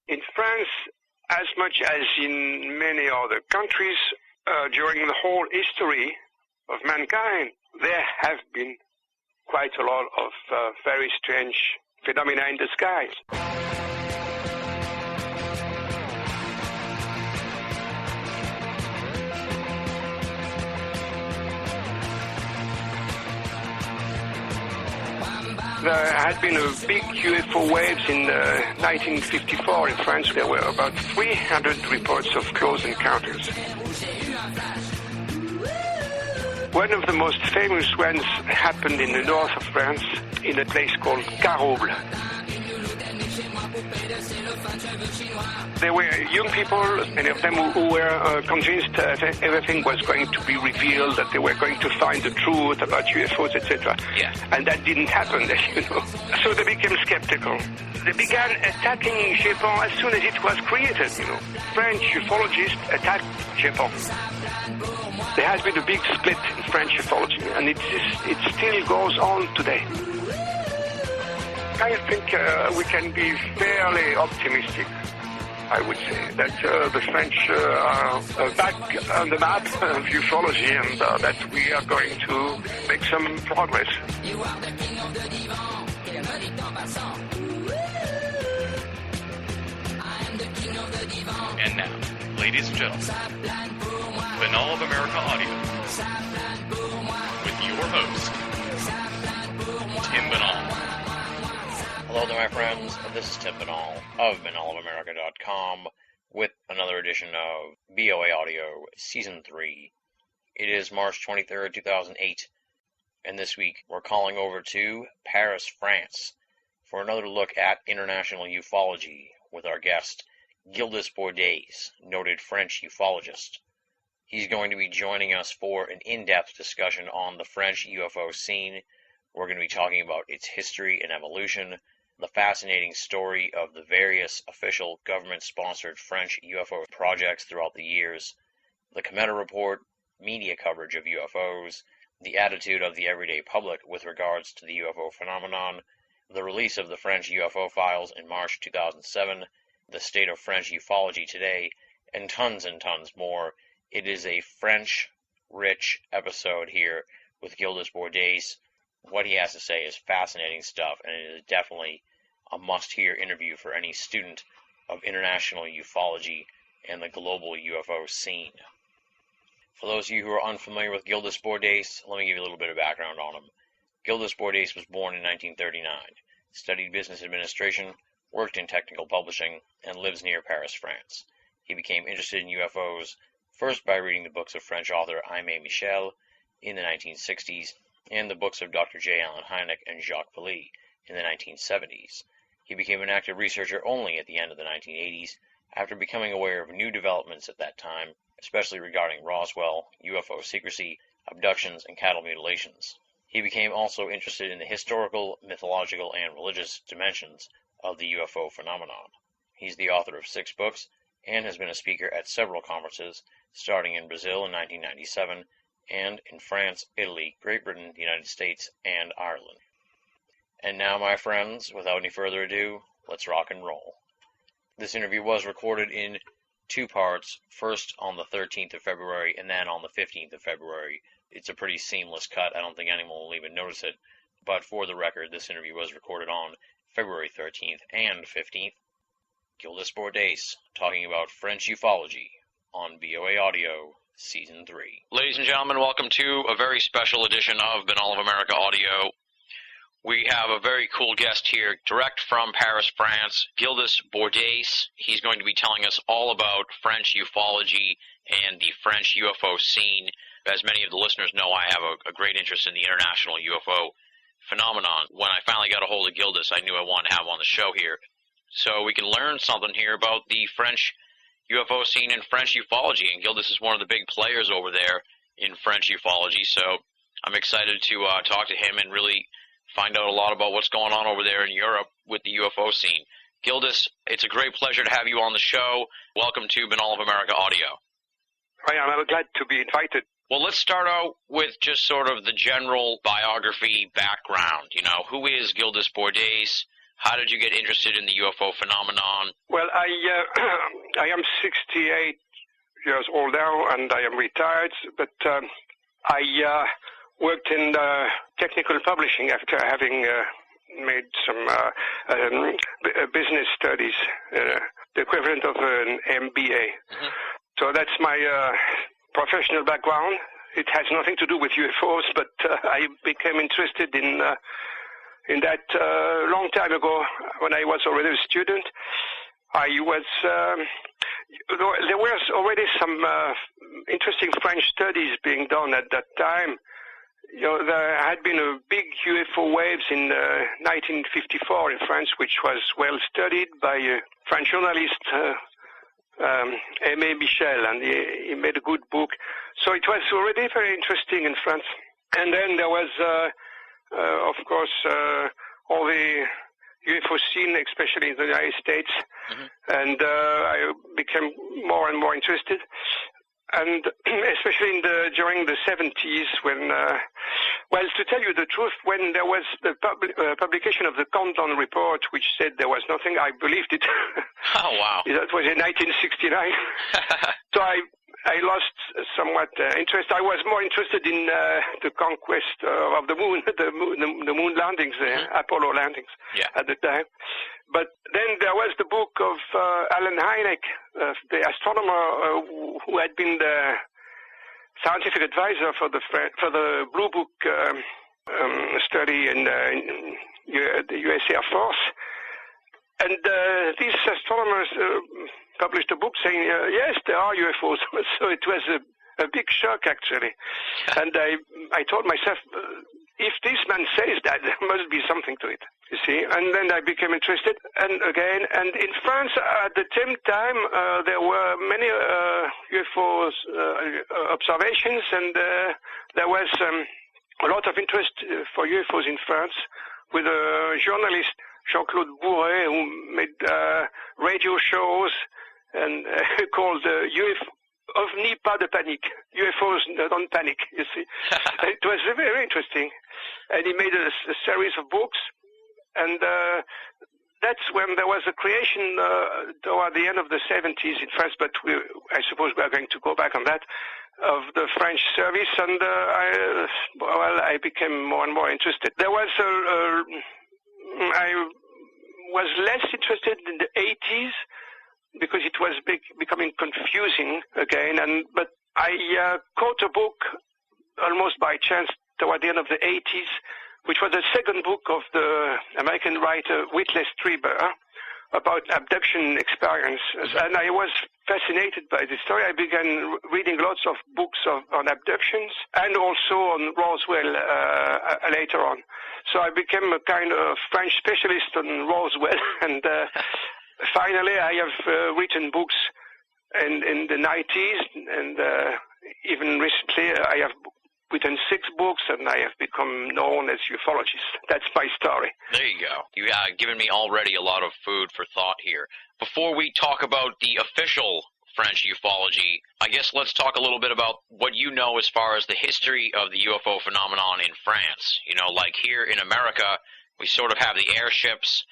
In France, as much as in many other countries, during the whole history of mankind, there have been quite a lot of very strange phenomena in the skies. There had been a big UFO waves in 1954 in France. There were about 300 reports of close encounters. One of the most famous ones happened in the north of France, in a place called Carouble. There were young people, many of them who were convinced that everything was going to be revealed, that they were going to find the truth about UFOs, etc. Yeah. And that didn't happen, you know. So they became skeptical. They began attacking Japan as soon as it was created, you know. French ufologists attacked Japan. There has been a big split in French ufology, and it still goes on today. I think we can be fairly optimistic, I would say, that the French are back on the map of ufology and that we are going to make some progress. And now, ladies and gentlemen, Binnall of America Audio, with your host, Tim Binnall. Hello there, my friends. This is Tim Binnall of BinnallofAmerica.com with another edition of BOA Audio Season 3. It is March 23rd, 2008, and this week we're calling over to Paris, France, for another look at international ufology with our guest, Gildas Bourdais, noted French ufologist. He's going to be joining us for an in-depth discussion on the French UFO scene. We're going to be talking about its history and evolution, the fascinating story of the various official government-sponsored French UFO projects throughout the years, the Cometa Report, media coverage of UFOs, the attitude of the everyday public with regards to the UFO phenomenon, the release of the French UFO files in March 2007, the state of French ufology today, and tons more. It is a French-rich episode here with Gildas Bourdais. What he has to say is fascinating stuff, and it is definitely a must-hear interview for any student of international ufology and the global UFO scene. For those of you who are unfamiliar with Gildas Bourdais, let me give you a little bit of background on him. Gildas Bourdais was born in 1939, studied business administration, worked in technical publishing, and lives near Paris, France. He became interested in UFOs first by reading the books of French author Aimé Michel in the 1960s, and the books of Dr. J. Allen Hynek and Jacques Vallée in the 1970s. He became an active researcher only at the end of the 1980s, after becoming aware of new developments at that time, especially regarding Roswell, UFO secrecy, abductions, and cattle mutilations. He became also interested in the historical, mythological, and religious dimensions of the UFO phenomenon. He's the author of 6 books, and has been a speaker at several conferences, starting in Brazil in 1997, and in France, Italy, Great Britain, the United States, and Ireland. And now, my friends, without any further ado, let's rock and roll. This interview was recorded in 2 parts, first on the 13th of February, and then on the 15th of February. It's a pretty seamless cut. I don't think anyone will even notice it. But for the record, this interview was recorded on February 13th and 15th. Gildas Bourdais, talking about French ufology on BOA Audio, Season 3. Ladies and gentlemen, welcome to a very special edition of Binnall of America Audio. We have a very cool guest here, direct from Paris, France, Gildas Bourdais. He's going to be telling us all about French ufology and the French UFO scene. As many of the listeners know, I have a great interest in the international UFO phenomenon. When I finally got a hold of Gildas, I knew I wanted to have him on the show here, so we can learn something here about the French UFO scene and French ufology. And Gildas is one of the big players over there in French ufology, so I'm excited to talk to him and really find out a lot about what's going on over there in Europe with the UFO scene. Gildas, it's a great pleasure to have you on the show. Welcome to Binnall of America Audio. I'm glad to be invited. Well, let's start out with just sort of the general biography background. You know, who is Gildas Bourdais? How did you get interested in the UFO phenomenon? Well, I am 68 years old now, and I am retired, but I worked in technical publishing after having made some business studies, the equivalent of an MBA. Mm-hmm. So that's my professional background. It has nothing to do with UFOs, but I became interested in that long time ago when I was already a student. There were already some interesting French studies being done at that time. You know, there had been a big UFO waves in 1954 in France, which was well studied by a French journalist, Aimé Michel, and he made a good book. So it was already very interesting in France. And then there was, of course, all the UFO scene, especially in the United States, mm-hmm. and I became more and more interested. And especially during the 70s, when, well, to tell you the truth, when there was the publication of the Countdown Report, which said there was nothing, I believed it. Oh, wow. That was in 1969. So I lost somewhat interest. I was more interested in the conquest of the moon, the moon landings, mm-hmm. Apollo landings at the time. But then there was the book of Alan Hynek, the astronomer who had been the scientific advisor for the Blue Book study in the U.S. Air Force. And these astronomers published a book saying, yes, there are UFOs. So it was a big shock, actually. And I told myself, if this man says that, there must be something to it, you see. And then I became interested. And in France, at the same time, there were many UFO observations, and there was a lot of interest for UFOs in France with a journalist, Jean-Claude Bourret, who made radio shows and called UFO. OVNI, pas de panique. UFOs don't panic, you see. It was very interesting. And he made a series of books. And that's when there was a creation toward the end of the 70s in France, but I suppose we are going to go back on that, of the French service. And I became more and more interested. There was I was less interested in the 80s, because it was becoming confusing again. But I caught a book almost by chance toward the end of the 80s, which was the second book of the American writer Whitley Strieber about abduction experiences. And I was fascinated by this story. I began reading lots of books on abductions and also on Roswell later on. So I became a kind of French specialist on Roswell, and finally, I have written books in the 90s, and even recently I have written 6 books, and I have become known as ufologist. That's my story. There you go. You have given me already a lot of food for thought here. Before we talk about the official French ufology, I guess let's talk a little bit about what you know as far as the history of the UFO phenomenon in France. You know, like here in America, we sort of have the airships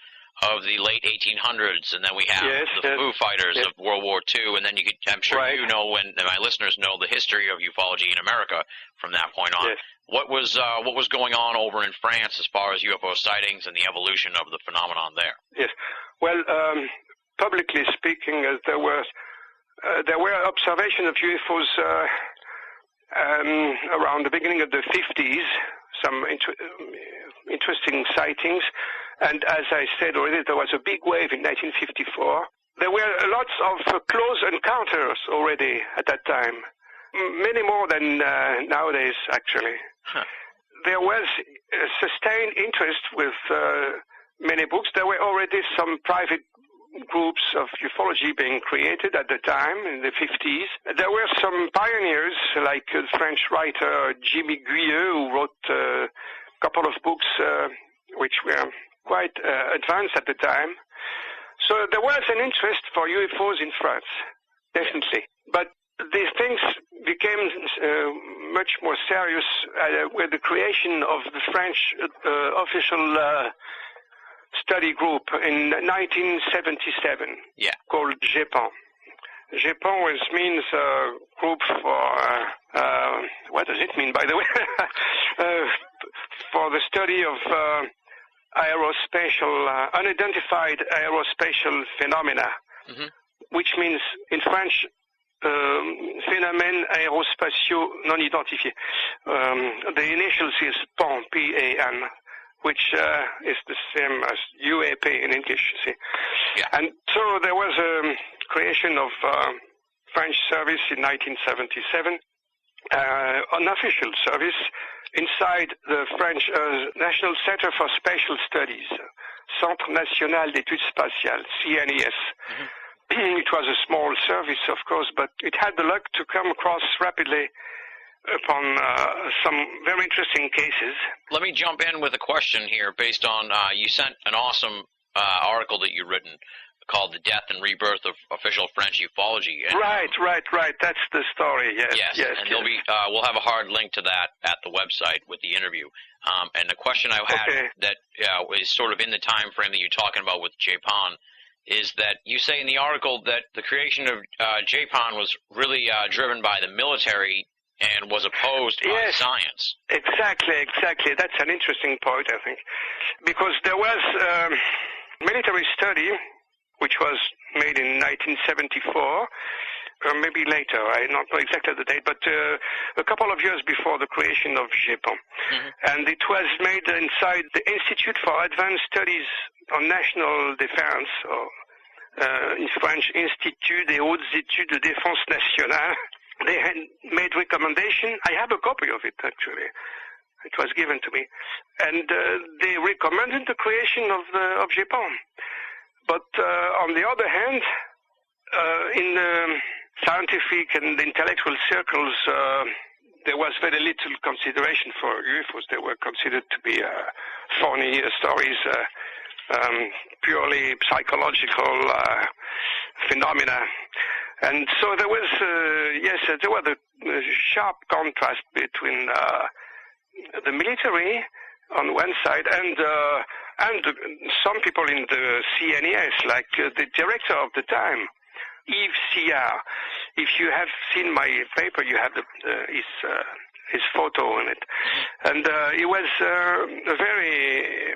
of the late 1800s, and then we have the Foo Fighters of World War II, and then I'm sure you know, and my listeners know, the history of ufology in America from that point on. Yes. What was going on over in France as far as UFO sightings and the evolution of the phenomenon there? Yes. Well, publicly speaking, there were observations of UFOs around the beginning of the 50s, some interesting sightings. And as I said already, there was a big wave in 1954. There were lots of close encounters already at that time, many more than nowadays, actually. Huh. There was a sustained interest with many books. There were already some private groups of ufology being created at the time, in the 50s. There were some pioneers, like the French writer Jimmy Guyeux, who wrote a couple of books which were quite advanced at the time. So there was an interest for UFOs in France, definitely. But these things became much more serious with the creation of the French official study group in 1977 called GEPAN. GEPAN means group for, what does it mean, by the way? For the study of aerospatial, unidentified aerospatial phenomena, which means in French, phénomènes aérospatiaux non identifiés. The initials is PAN, P-A-N, which is the same as UAP in English, see. Yeah. And so there was a creation of French service in 1977, unofficial service inside the French National Center for Spatial Studies, Centre National d'Études Spatiales, CNES. It was a small service, of course, but it had the luck to come across rapidly upon some very interesting cases. Let me jump in with a question here based on, you sent an awesome article that you've written called The Death and Rebirth of Official French Ufology. And, right. That's the story, yes. And there'll be, we'll have a hard link to that at the website with the interview. And the question I had that is sort of in the time frame that you're talking about with JPON is that you say in the article that the creation of JPON was really driven by the military and was opposed by science. Exactly. That's an interesting point, I think, because there was a military study which was made in 1974, or maybe later, I don't know exactly the date, but a couple of years before the creation of JPON. And it was made inside the Institute for Advanced Studies on National Defense, or in French, Institut des Hautes Études de Défense Nationale. They had made recommendation. I have a copy of it, actually. It was given to me. And they recommended the creation of JPON. But on the other hand, in the scientific and intellectual circles, there was very little consideration for UFOs. They were considered to be phony stories, purely psychological phenomena. And so there was, there was a sharp contrast between the military on one side and some people in the CNES, like the director of the time, Yves Sillard. If you have seen my paper, you have his photo in it. And he was a very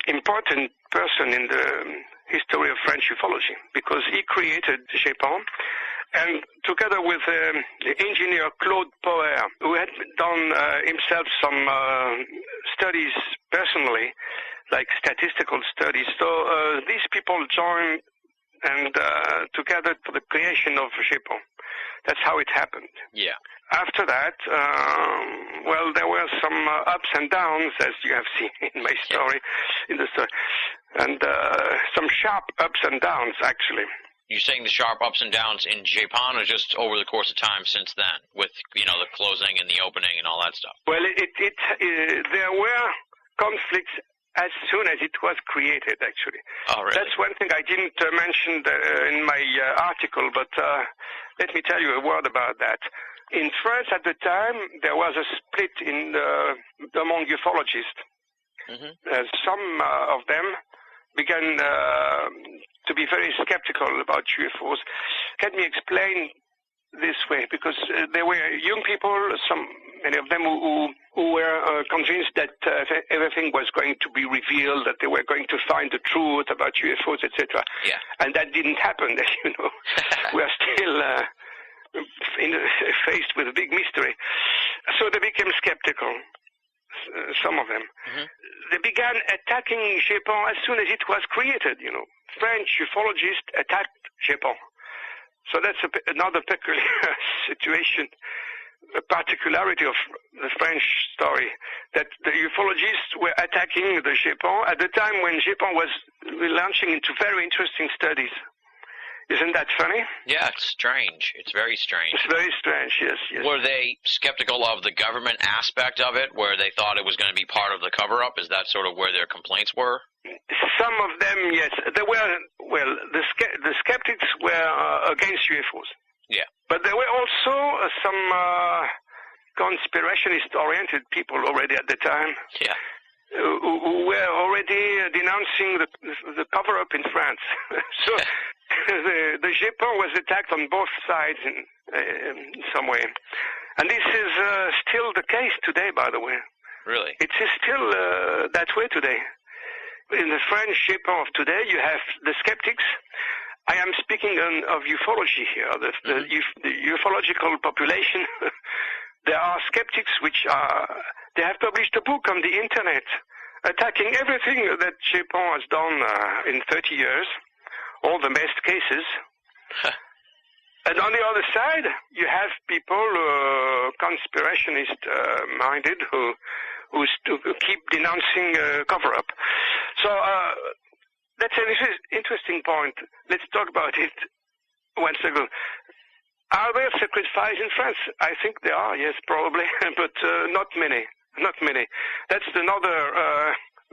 important person in the history of French ufology, because he created JPON, and together with the engineer Claude Poher, who had done himself some studies personally, like statistical studies. So these people joined and together for the creation of JPON. That's how it happened. Yeah. After that, there were some ups and downs, as you have seen in my story, in the story, and some sharp ups and downs, actually. You're saying the sharp ups and downs in JPON, or just over the course of time since then, with the closing and the opening and all that stuff? Well, there were conflicts as soon as it was created, actually. Oh, really? That's one thing I didn't mention in my article, but let me tell you a word about that. In France at the time, there was a split among ufologists. Some of them began to be very skeptical about UFOs. Let me explain this way, because there were young people, many of them who were convinced that everything was going to be revealed, that they were going to find the truth about UFOs, etc. Yeah. And that didn't happen, as you know. We are still faced with a big mystery. So they became skeptical, some of them. They began attacking JPON as soon as it was created, French ufologists attacked JPON. So that's another peculiar situation, a particularity of the French story, that the ufologists were attacking the JPON at the time when JPON was launching into very interesting studies. Isn't that funny? Yeah, it's strange. It's very strange. It's very strange, yes. Were they skeptical of the government aspect of it, where they thought it was going to be part of the cover-up? Is that sort of where their complaints were? Some of them, yes. There were, the skeptics were against UFOs. Yeah. But there were also some conspirationist-oriented people already at the time. Yeah. who were already denouncing the cover-up in France. So the Japon was attacked on both sides in some way. And this is still the case today, by the way. Really? It is still that way today. In the French Japon of today, you have the skeptics. I am speaking of ufology here, the ufological population. There are skeptics they have published a book on the internet attacking everything that Japan has done in 30 years, all the best cases. And on the other side, you have people, conspirationist-minded, who keep denouncing cover-up. So that's an interesting point. Let's talk about it once again. Are there secret files in France? I think there are, yes, probably, but not many. Not many. That's another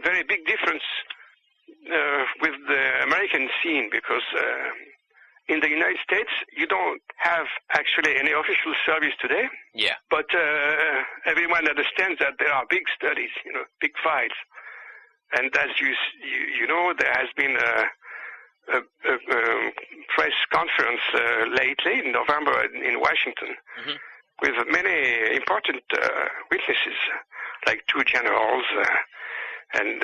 very big difference with the American scene, because in the United States, you don't have actually any official service today. Yeah. But everyone understands that there are big studies, big files. And as you know, there has been a press conference lately in November in Washington, mm-hmm. with many important witnesses, like 2 generals and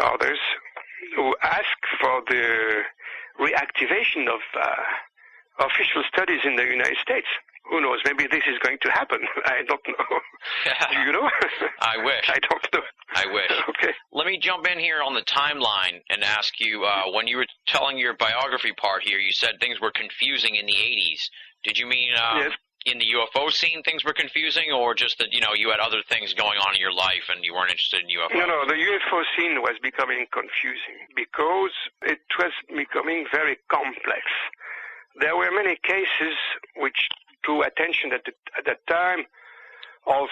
others, who ask for the reactivation of official studies in the United States. Who knows? Maybe this is going to happen. I don't know. Do you know? I wish. I don't know. I wish. Okay. Let me jump in here on the timeline and ask you, when you were telling your biography part here, you said things were confusing in the 80s. Did you mean yes. in the UFO scene things were confusing, or just that, you had other things going on in your life and you weren't interested in UFOs? No, the UFO scene was becoming confusing because it was becoming very complex. There were many cases which drew attention at that time of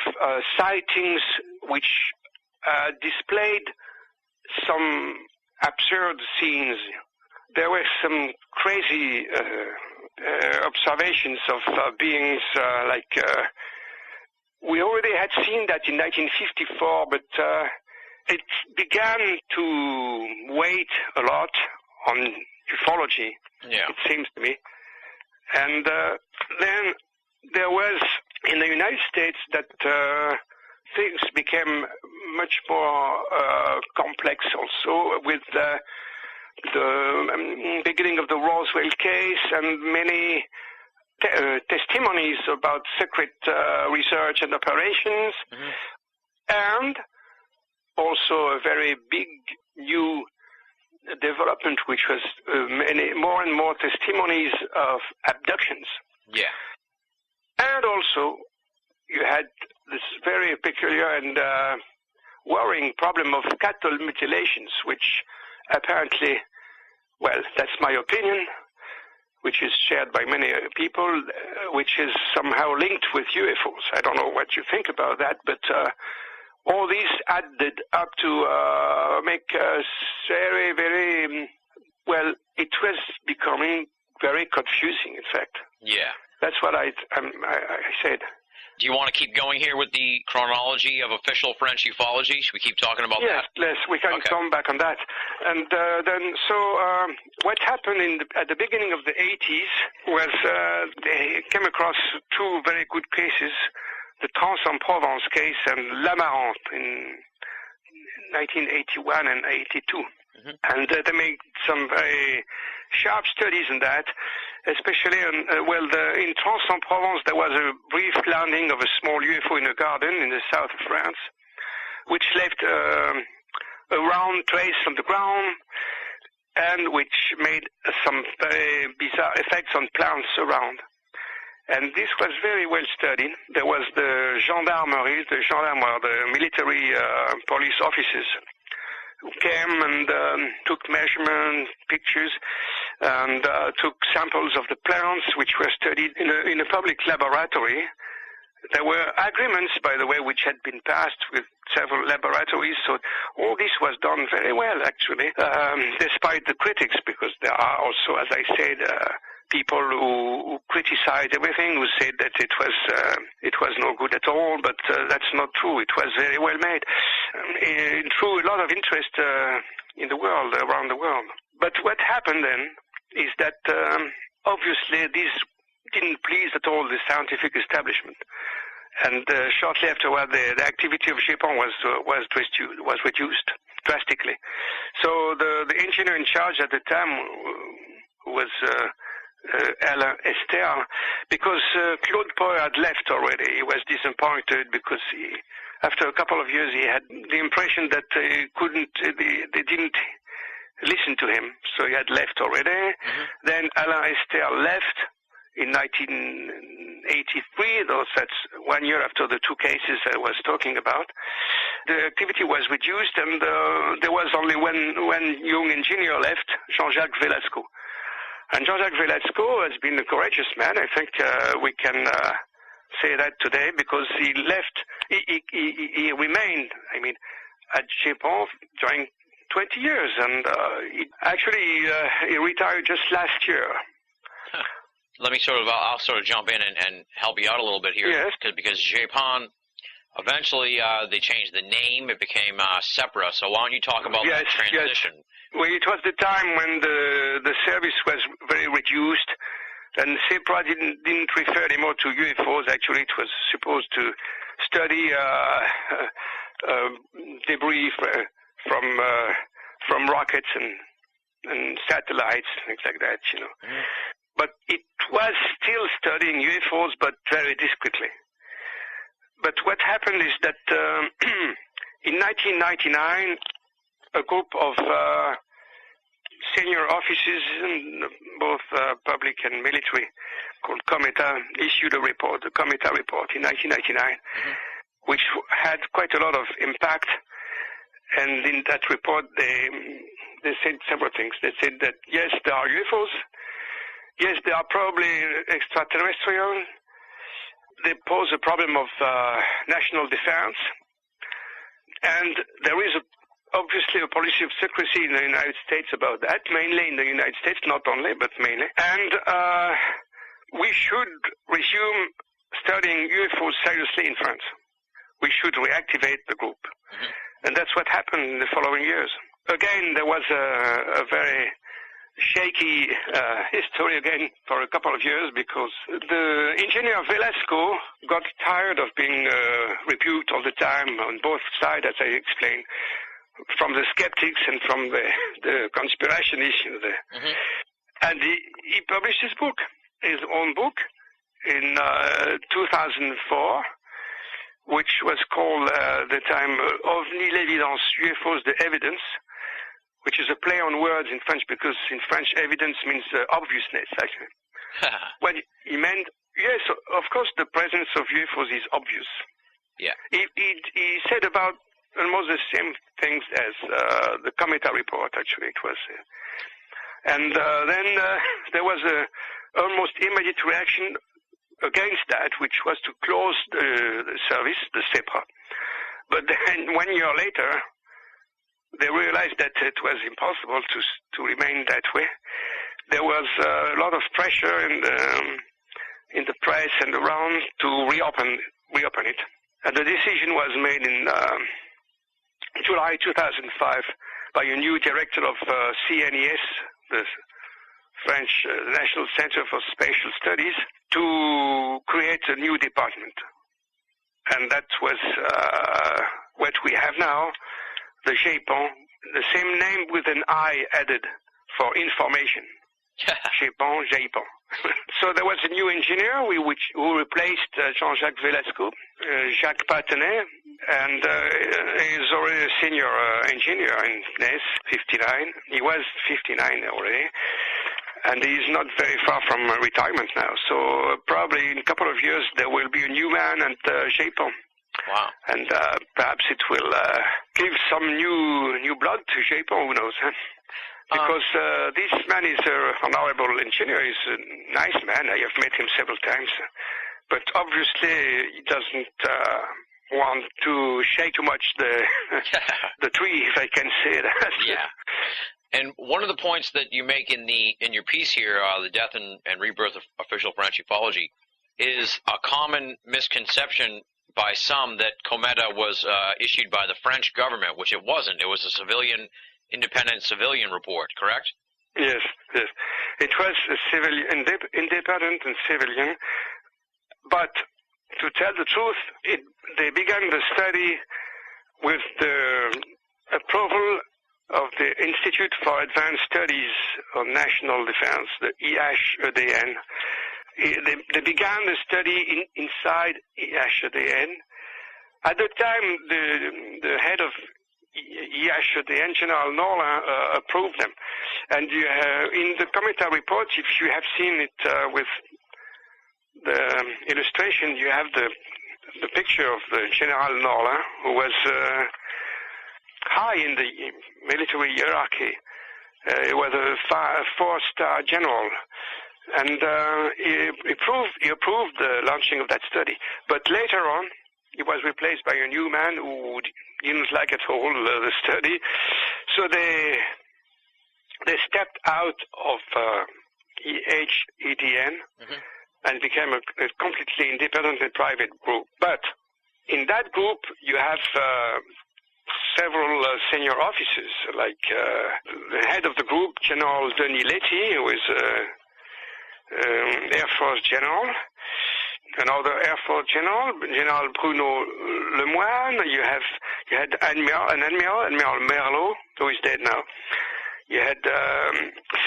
sightings which displayed some absurd scenes. There were some crazy observations of beings we already had seen that in 1954, but it began to weigh a lot on ufology, yeah. It seems to me. And then there was, in the United States, that things became much more complex also, with the beginning of the Roswell case and many testimonies about secret research and operations, mm-hmm. and also a very big new development, which was more and more testimonies of abductions. Yeah. And also, you had this very peculiar and worrying problem of cattle mutilations, which apparently, well, that's my opinion, which is shared by many people, which is somehow linked with UFOs. I don't know what you think about that, but all these added up to make us very, very, well, it was becoming very confusing, in fact. Yeah. That's what I said. Do you want to keep going here with the chronology of official French ufology? Should we keep talking about that? Yes, we can come back on that. And what happened at the beginning of the 80s was they came across 2 very good cases, the Trans-en-Provence case and L'Amarante in 1981 and 82. Mm-hmm. And they made some very sharp studies on that, especially on, in Trans-en-Provence there was a brief landing of a small UFO in a garden in the south of France, which left a round trace on the ground and which made some very bizarre effects on plants around. And this was very well studied. There was the gendarmerie, the military police officers, who came and took measurements, pictures, and took samples of the plants, which were studied in a public laboratory. There were agreements, by the way, which had been passed with several laboratories, so all this was done very well, actually, despite the critics, because there are also, as I said, people who criticized everything, who said that it was no good at all, but that's not true. It was very well made. It drew a lot of interest in the world, around the world. But what happened then is that obviously this didn't please at all the scientific establishment. And shortly afterward, the activity of GEPAN was reduced drastically. So the engineer in charge at the time was Alain Esther, because Claude Poe had left already. He was disappointed because after a couple of years, he had the impression that they didn't listen to him, so he had left already. Mm-hmm. Then Alain Esther left in 1983, though that's 1 year after the two cases I was talking about. The activity was reduced, and there was only one young engineer left, Jean-Jacques Velasco. And Jean-Jacques Velasco has been a courageous man. I think we can say that today, because he left, he remained, at GEPAN during 20 years, and he retired just last year. Let me I'll jump in and help you out a little bit here. Yes. Because GEPAN, eventually they changed the name. It became SEPRA. So why don't you talk about that transition? Yes. Well, it was the time when the service was very reduced, and SEPRA didn't refer anymore to UFOs. Actually, it was supposed to study debris from rockets and satellites, things like that, Mm-hmm. But it was still studying UFOs, but very discreetly. But what happened is that in 1999, a group of senior officers, both public and military, called Cometa, issued a report, the Cometa report, in 1999, mm-hmm. which had quite a lot of impact. And in that report, they said several things. They said that, yes, there are UFOs. Yes, they are probably extraterrestrial. They pose a problem of national defense. And there is obviously a policy of secrecy in the United States about that, mainly in the United States, not only, but mainly. And we should resume studying UFOs seriously in France. We should reactivate the group. Mm-hmm. And that's what happened in the following years. Again, there was a very shaky history again for a couple of years, because the engineer Velasco got tired of being rebuked all the time on both sides, as I explained, from the skeptics and from the conspirationists. Mm-hmm. And he published his own book, in 2004, which was called the time OVNI l'évidence, UFOs the evidence, which is a play on words in French, because in French evidence means obviousness, actually. Well, he meant, yes, of course the presence of UFOs is obvious. Yeah. He said about almost the same things as the Cometa report, actually, it was. And then there was a almost immediate reaction against that, which was to close the service, the SEPRA. But then 1 year later, they realized that it was impossible to remain that way. There was a lot of pressure in the press and around to reopen it. And the decision was made in July 2005 by a new director of CNES, the French National Center for Spatial Studies, to create a new department. And that was what we have now, the GEPAN, the same name with an I added for information. GEPAN. So there was a new engineer who replaced Jean-Jacques Velasco, Jacques Patenet, and he is already a senior engineer in CNES, 59. He was 59 already, and he is not very far from retirement now. So probably in a couple of years there will be a new man at GEPAN. Wow. And perhaps it will give some new blood to GEPAN, who knows? Because this man is an honorable engineer. He's a nice man. I have met him several times. But obviously he doesn't want to shake too much the tree, if I can say that. Yeah. And one of the points that you make in your piece here, the death and rebirth of official French ufology, is a common misconception by some that Cometa was issued by the French government, which it wasn't. It was a independent civilian report, correct? Yes. It was a civilian, independent and civilian, but to tell the truth, they began the study with the approval of the Institute for Advanced Studies on National Defense, the IHEDN. They began the study inside IHEDN. At the time, the head of IHEDN, General Norlin, approved them. And in the Cometa report, if you have seen it with the illustration, you have the picture of the General Norlin, who was high in the military hierarchy. He was a four-star general. And he approved the launching of that study. But later on, he was replaced by a new man who didn't like at all the study. So they stepped out of IHEDN and became a completely independent and private group. But in that group, you have several senior officers, like the head of the group, General Denis Letty, who is Air Force General, another Air Force General, General Bruno Lemoine. You had Admiral Merlot, who is dead now. You had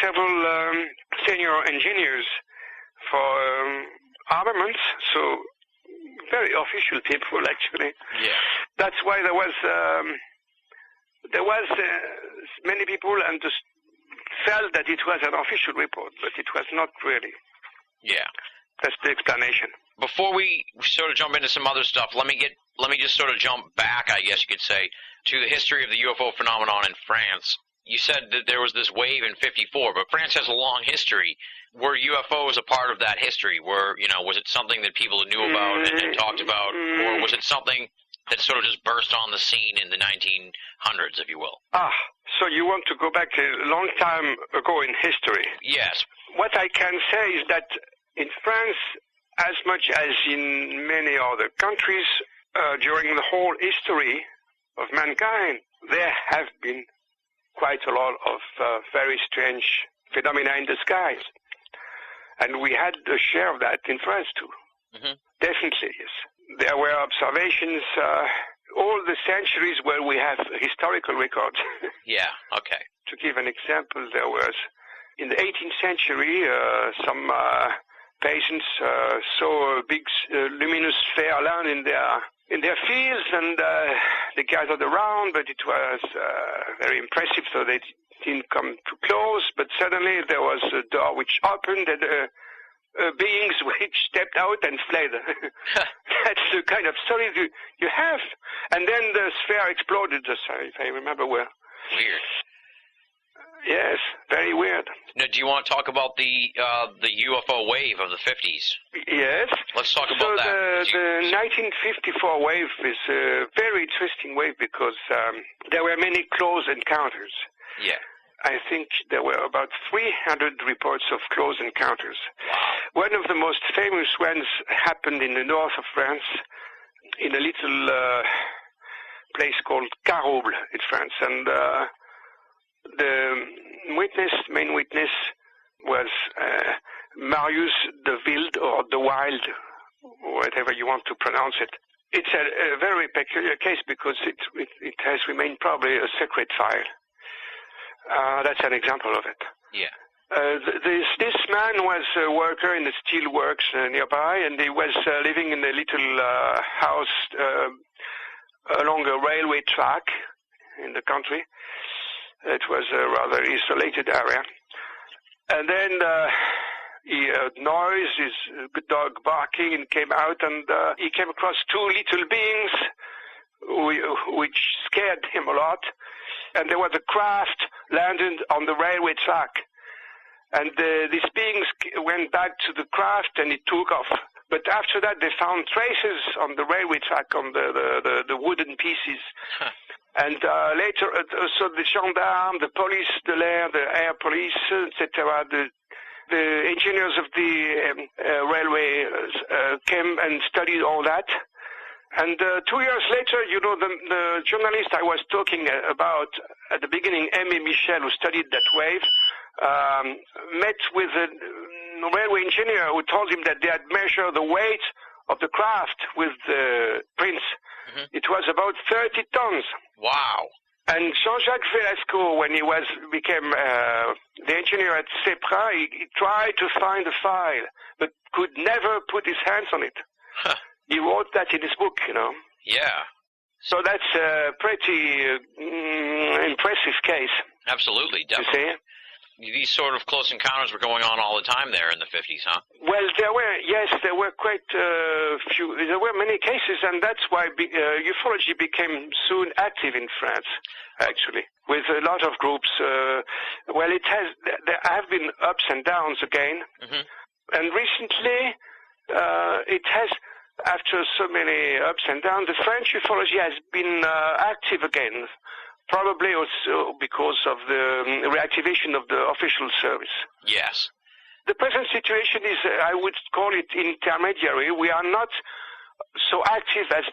several senior engineers for armaments, so very official people, actually. Yeah. That's why there was many people felt that it was an official report, but it was not really. Yeah. That's the explanation. Before we sort of jump into some other stuff, let me just sort of jump back, I guess you could say, to the history of the UFO phenomenon in France. You said that there was this wave in '54, but France has a long history. Were UFOs a part of that history? Was it something that people knew about and talked about, or was it something that sort of just burst on the scene in the 1900s, if you will? So you want to go back a long time ago in history? Yes. What I can say is that in France, as much as in many other countries, during the whole history of mankind, there have been quite a lot of very strange phenomena in the skies. And we had a share of that in France too. Mm-hmm. Definitely, yes. There were observations all the centuries where we have historical records. Yeah, okay. To give an example, there was, in the 18th century, some patients saw a big luminous sphere land in their fields, and they gathered around, but it was very impressive, so they didn't come too close. But suddenly there was a door which opened, and beings which stepped out and fled. That's the kind of story you have. And then the sphere exploded, if I remember well. Weird. Yes, very weird. Now, do you want to talk about the UFO wave of the 50s? Yes. Let's talk about that. The 1954 wave is a very interesting wave because there were many close encounters. Yeah. I think there were about 300 reports of close encounters. Wow. One of the most famous ones happened in the north of France, in a little place called Carouble in France. And the main witness was Marius de Wild, or de Wild, whatever you want to pronounce it. It's a very peculiar case because it has remained probably a secret file. That's an example of it. Yeah. This man was a worker in the steel works nearby, and he was living in a little house along a railway track in the country. It was a rather isolated area. And then he heard noise, his dog barking, and came out, and he came across two little beings which scared him a lot. And there was a craft landed on the railway track. And these beings went back to the craft, and it took off. But after that, they found traces on the railway track, on the wooden pieces. And later, also the gendarmes, the police, the air police, etc., the engineers of the railway came and studied all that. And 2 years later, the journalist I was talking about at the beginning, Aimé Michel, who studied that wave, met with a railway engineer who told him that they had measured the weight of the craft with the prints. Mm-hmm. It was about 30 tons. Wow. And Jean-Jacques Velasco, when he became the engineer at CEPRA, he tried to find the file, but could never put his hands on it. Huh. He wrote that in his book, Yeah. So that's a pretty impressive case. Absolutely, definitely. You see? These sort of close encounters were going on all the time there in the 50s, huh? Well, there were quite few. There were many cases, and that's why ufology became soon active in France, actually, with a lot of groups. There have been ups and downs again, mm-hmm. And recently it has, after so many ups and downs, the French ufology has been active again. Probably also because of the reactivation of the official service. Yes. The present situation is, I would call it intermediary. We are not so active as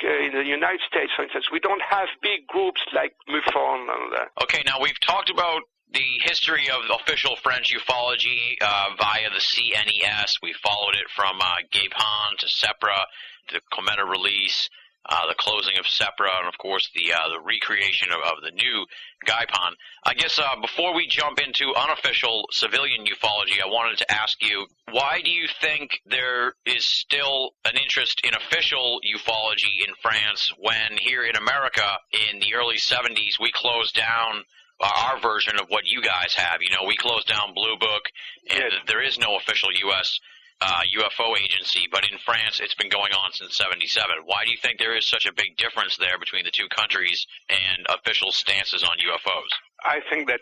in the United States, for instance. We don't have big groups like MUFON and that. Okay, now we've talked about the history of official French ufology via the CNES. We followed it from Gapon to CEPRA to Cometa release. The closing of CEPRA, and of course the recreation of the new Gaipon. I guess before we jump into unofficial civilian ufology, I wanted to ask you, why do you think there is still an interest in official ufology in France when here in America in the early 70s we closed down our version of what you guys have? We closed down Blue Book, and there is no official U.S. UFO agency, but in France it's been going on since 77. Why do you think there is such a big difference there between the two countries and official stances on UFOs? I think that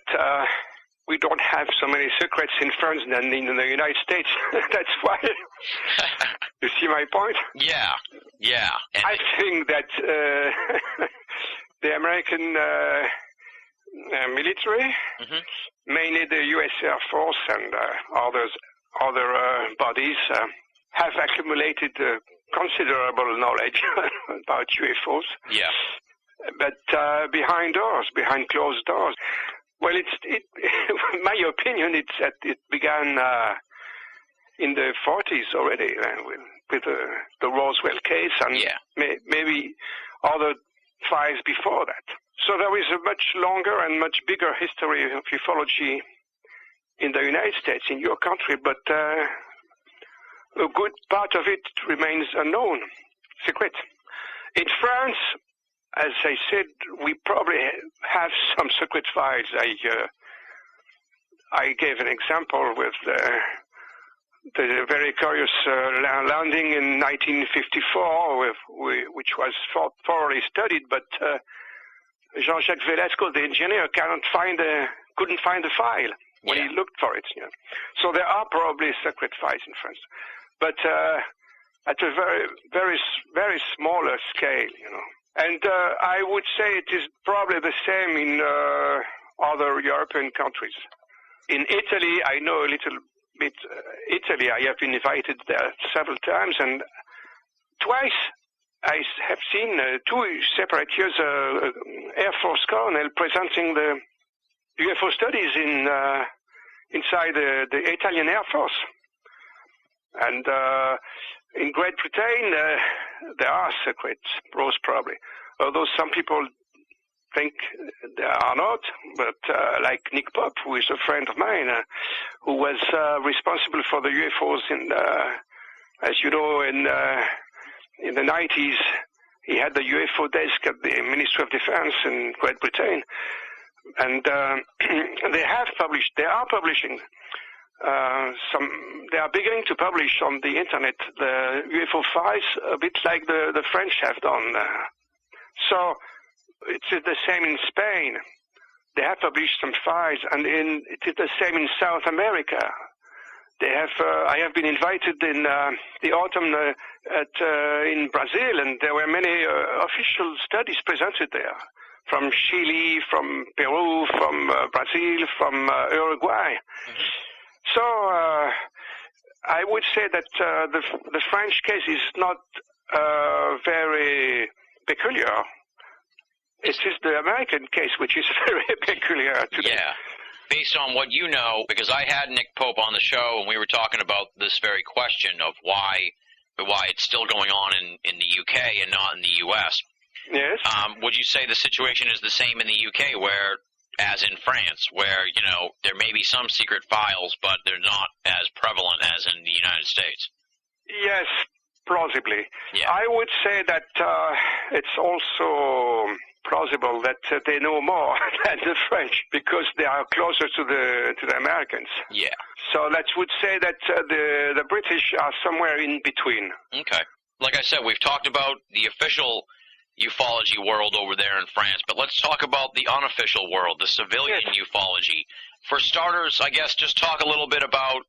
we don't have so many secrets in France than in the United States. That's why. You see my point? Yeah. And I think that the American military, mm-hmm. mainly the U.S. Air Force and other bodies have accumulated considerable knowledge about UFOs. Yeah. But behind closed doors. Well, in my opinion, it began in the 40s already with the Roswell case and maybe other files before that. So there is a much longer and much bigger history of ufology in the United States, in your country, but a good part of it remains unknown, secret. In France, as I said, we probably have some secret files. I gave an example with the very curious landing in 1954, which was thoroughly studied, but Jean-Jacques Velasco, the engineer, couldn't find the file when he looked for it. So there are probably secret files in France, but at a very, very, very smaller scale, And I would say it is probably the same in other European countries. In Italy, I know a little bit. Italy, I have been invited there several times, and twice I have seen 2 separate years Air Force colonel presenting the UFO studies inside the Italian Air Force. And in Great Britain, there are secret rules probably, although some people think there are not, but like Nick Pop, who is a friend of mine, who was responsible for the UFOs as you know, in the 90s, he had the UFO desk at the Ministry of Defense in Great Britain. And they are publishing they are beginning to publish on the internet the UFO files, a bit like the French have done. So it's the same in Spain. They have published some files, and it is the same in South America. They have. I have been invited in the autumn in Brazil, and there were many official studies presented there. from Chile, from Peru, from Brazil, from Uruguay. Mm-hmm. So I would say that the French case is not very peculiar. It is the American case which is very peculiar today. Yeah. Based on what you know, because I had Nick Pope on the show and we were talking about this very question of why it's still going on in the UK and not in the US. Yes. Would you say the situation is the same in the UK, where, as in France, where, you know, there may be some secret files, but they're not as prevalent as in the United States? Yes, plausibly. Yeah. I would say that it's also plausible that they know more than the French because they are closer to the Americans. Yeah. So that would say that the British are somewhere in between. Okay. Like I said, we've talked about the official ufology world over there in France, but let's talk about the unofficial world, the civilian ufology. For starters, I guess just talk a little bit about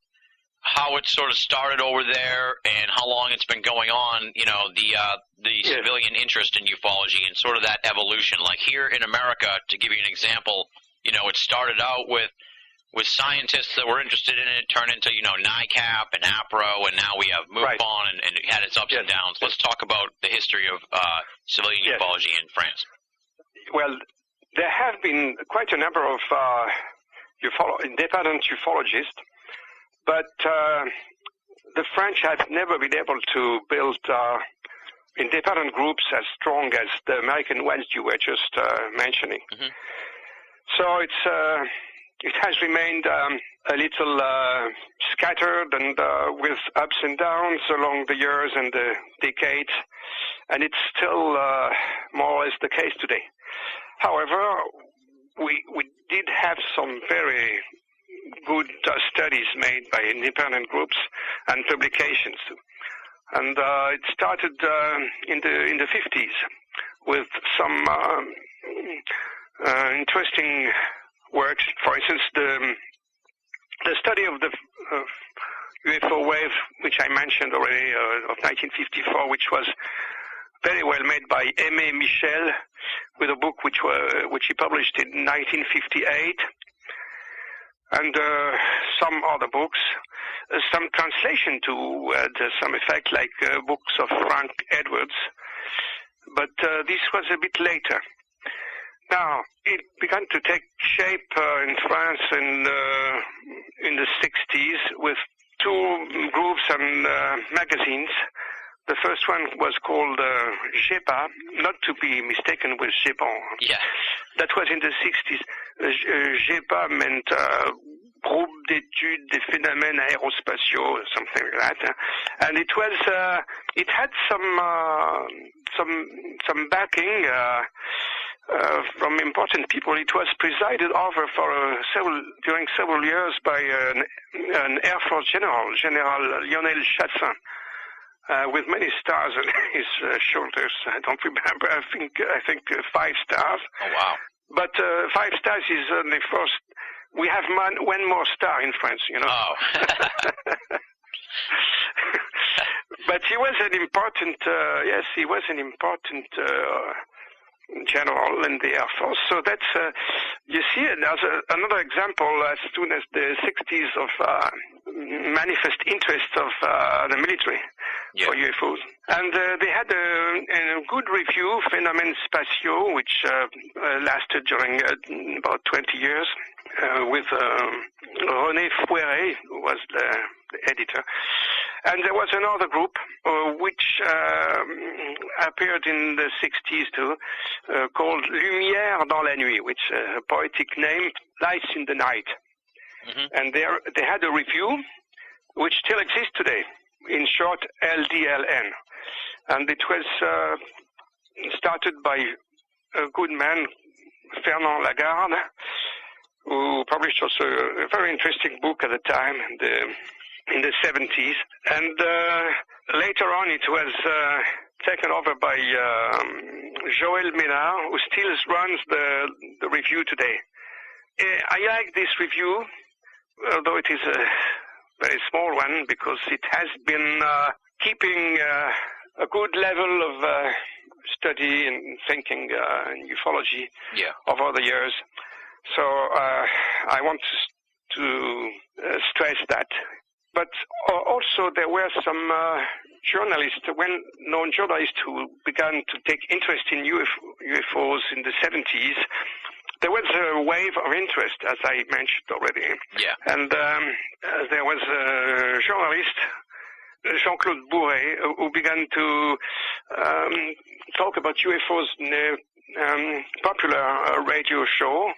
how it sort of started over there and how long it's been going on, you know, the civilian interest in ufology and sort of that evolution. Like here in America, to give you an example, you know, it started out with scientists that were interested in it, turned into, you know, NICAP and APRO, and now we have MUFON, and it had its ups and downs. Let's talk about the history of civilian ufology in France. Well, there have been quite a number of independent ufologists, but the French have never been able to build independent groups as strong as the American ones you were just mentioning. Mm-hmm. So it has remained a little scattered and with ups and downs along the years and the decades, and it's still more or less the case today. However, we did have some very good studies made by independent groups and publications, and it started in the 50s with some interesting works. For instance, the study of the UFO wave, which I mentioned already, of 1954, which was very well made by Aimé Michel, with a book which he published in 1958, and some other books, some translation to some effect, like books of Frank Edwards, but this was a bit later. Now, it began to take shape in France in the 60s with two groups and magazines. The first one was called GEPA, not to be mistaken with GEPAN. Yeah. That was in the 60s. GEPA meant Groupe d'études des phénomènes aérospatiaux, something like that. And it was, it had some backing from important people. It was presided over for during several years by an Air Force General Lionel Chassin, with many stars on his shoulders. I don't remember. I think 5 stars. Oh wow! But 5 stars is the first. We have one more star in France, you know. Oh. But he was an important. Yes, he was an important general in the Air Force. So that's, you see, another example as soon as the 60s of manifest interest of the military for UFOs. And they had a good review, Phénomènes Spatiaux, which lasted during about 20 years, with René Fouéré, who was the editor. And there was another group which appeared in the 60s too, called Lumière dans la nuit, which is a poetic name, Lights in the Night. Mm-hmm. And they had a review which still exists today, in short, LDLN. And it was started by a good man, Fernand Lagarde, who published also a very interesting book at the time, in the 70s. And later on it was taken over by Joël Ménard, who still runs the review today. I like this review, although it is a very small one, because it has been keeping a good level of study and thinking in ufology over the years. So I want to stress that. But also there were some journalists, well-known journalists, who began to take interest in UFOs in the 70s. There was a wave of interest, as I mentioned already. Yeah. And there was a journalist, Jean-Claude Bourret, who began to talk about UFOs in a popular radio show,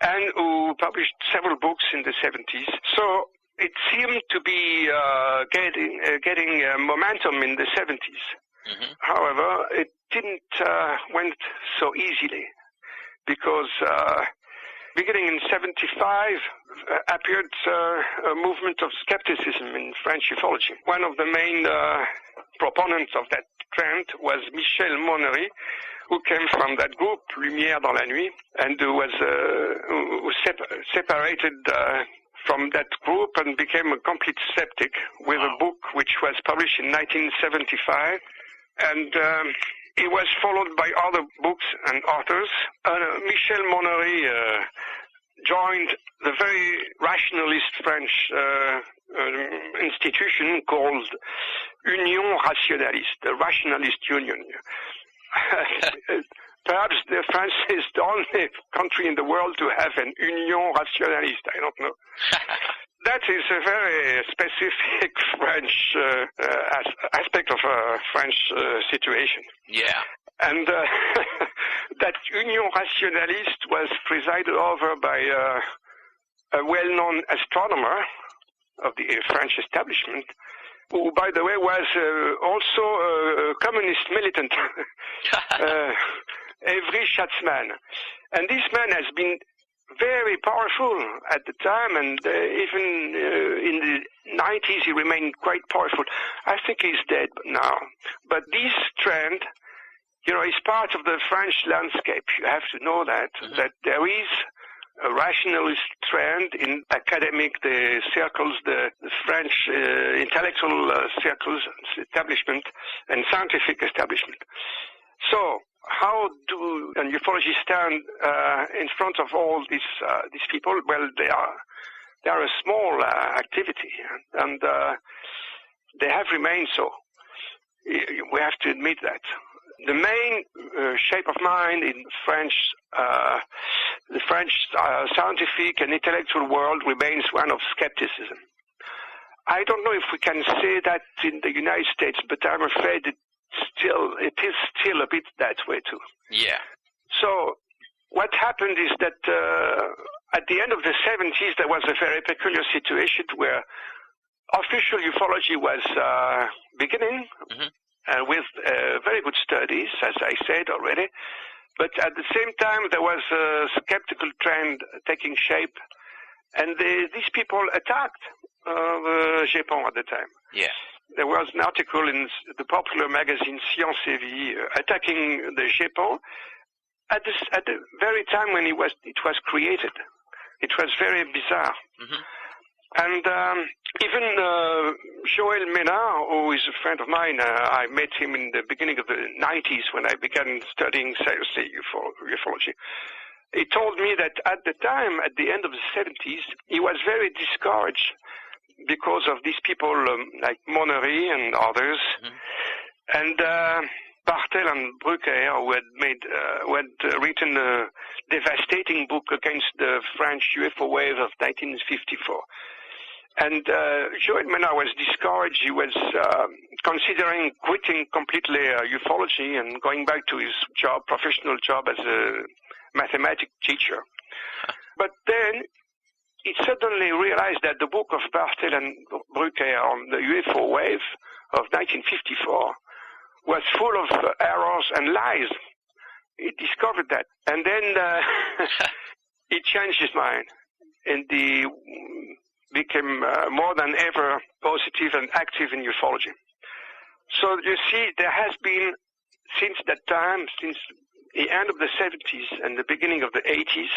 and who published several books in the 70s. So it seemed to be getting momentum in the 70s. Mm-hmm. However, it didn't went so easily, because beginning in 75 appeared a movement of skepticism in French ufology. One of the main proponents of that trend was Michel Monnery, who came from that group Lumière dans la Nuit, and who was separated from that group and became a complete skeptic with a book which was published in 1975, and it was followed by other books and authors. Michel Monnery joined the very rationalist French institution called Union Rationaliste, the Rationalist Union. Perhaps France is the only country in the world to have an Union Rationaliste. I don't know. That is a very specific French aspect of a French situation. Yeah. And that Union Rationaliste was presided over by a well-known astronomer of the French establishment, who, by the way, was also a communist militant, Evry Schatzman. And this man has been very powerful at the time, and even in the 90s he remained quite powerful. I think he's dead now. But this trend, is part of the French landscape. You have to know that, that there is a rationalist trend in academic circles, the French intellectual circles, establishment, and scientific establishment. So, how do ufology stand in front of all these people? Well, they are a small activity, and they have remained so. We have to admit that. The main shape of mind in the French scientific and intellectual world remains one of skepticism. I don't know if we can say that in the United States, but I'm afraid it is still a bit that way too. Yeah. So what happened is that at the end of the 70s, there was a very peculiar situation where official ufology was beginning, with very good studies, as I said already. But at the same time, there was a skeptical trend taking shape, and these people attacked the GEPON at the time. Yeah. There was an article in the popular magazine Science et Vie attacking the GEPON at the very time when it was created. It was very bizarre. And even Joël Ménard, who is a friend of mine, I met him in the beginning of the 90s when I began studying seriously ufology. He told me that at the time, at the end of the 70s, he was very discouraged because of these people like Monnery and others, and Bartel and Brucker, who had written a devastating book against the French UFO wave of 1954. And Joël Ménard was discouraged. He was considering quitting completely ufology and going back to his professional job as a mathematics teacher. But then he suddenly realized that the book of Bartel and Brucker on the UFO wave of 1954 was full of errors and lies. He discovered that. And then he changed his mind, and he became more than ever positive and active in ufology. So you see, there has been, since that time, since the end of the 70s and the beginning of the 80s,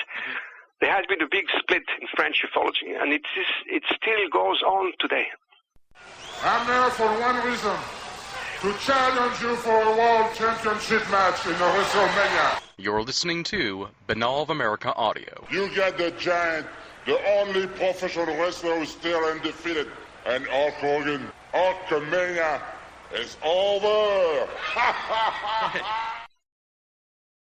there has been a big split in French ufology, and it still goes on today. I'm there for one reason. to challenge you for a world championship match in WrestleMania. You're listening to Binnall of America Audio. You got the Giant, the only professional wrestler who's still undefeated, and Hulk Hogan. Hulkamania is over.